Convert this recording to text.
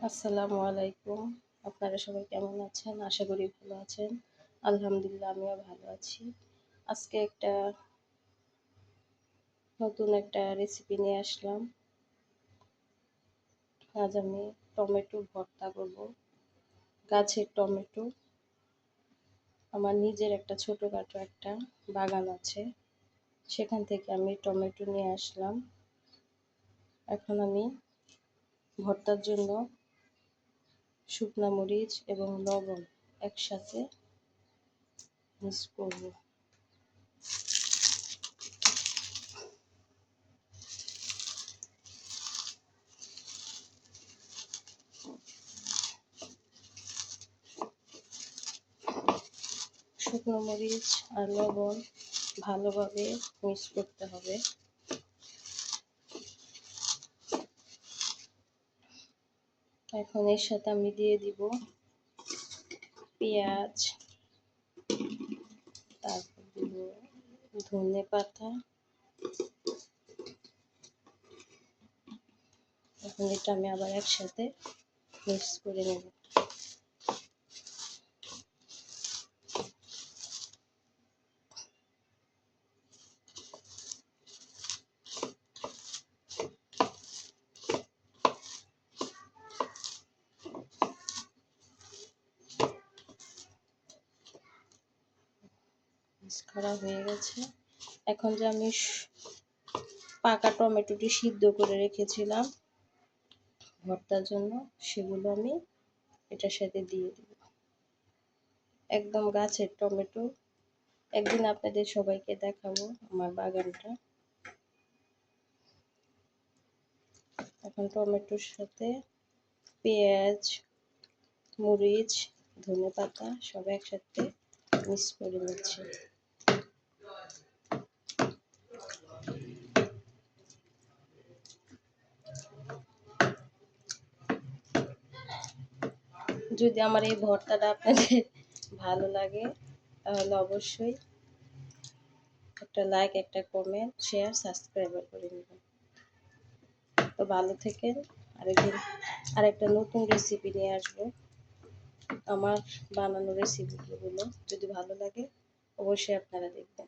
আসসালামু আলাইকুম। আপনারা সবাই কেমন আছেন? আশা করি ভালো আছেন। আলহামদুলিল্লাহ আমিও ভালো আছি। আজকে নতুন একটা রেসিপি নিয়ে আসলাম। আজ আমি টমেটো ভর্তা করব। গাছের টমেটো। আমার নিজের একটা ছোটখাটো একটা বাগান আছে। সেখান থেকে আমি টমেটো নিয়ে আসলাম। এখন আমি ভর্তার জন্য শুকনা মরিচ এবং লবণ একসাথে মিক্স করব। শুকনো মরিচ আর লবণ ভালোভাবে মিক্স করতে হবে। এখন এর সাথে আমি দিয়ে দিব পেঁয়াজ, তারপর দিব ধনে পাতা। এখন এটা আমি আবার একসাথে মিক্স করে নেব। মিক্স করা হয়ে গেছে। এখন যে আমি পাকা টমেটোটি সিদ্ধ করে রেখেছিলাম ভর্তার জন্য, সেগুলো আমি এটার সাথে দিয়ে দিব। একদম গাছের টমেটো। একদিন আপনাদের সবাইকে দেখাবো আমার বাগানটা। এখন টমেটোর সাথে পেঁয়াজ, মরিচ, ধনে পাতা সব একসাথে মিক্স করে নিচ্ছি। যদি আমার এই ভর্তাটা আপনাদের ভালো লাগে তাহলে অবশ্যই একটা লাইক, একটা কমেন্ট, শেয়ার, সাবস্ক্রাইব করে নেবেন। তো ভালো থেকেন। আরেকটা নতুন রেসিপি নিয়ে আসবো। আমার বানানো রেসিপিগুলো যদি ভালো লাগে অবশ্যই আপনারা দেখবেন।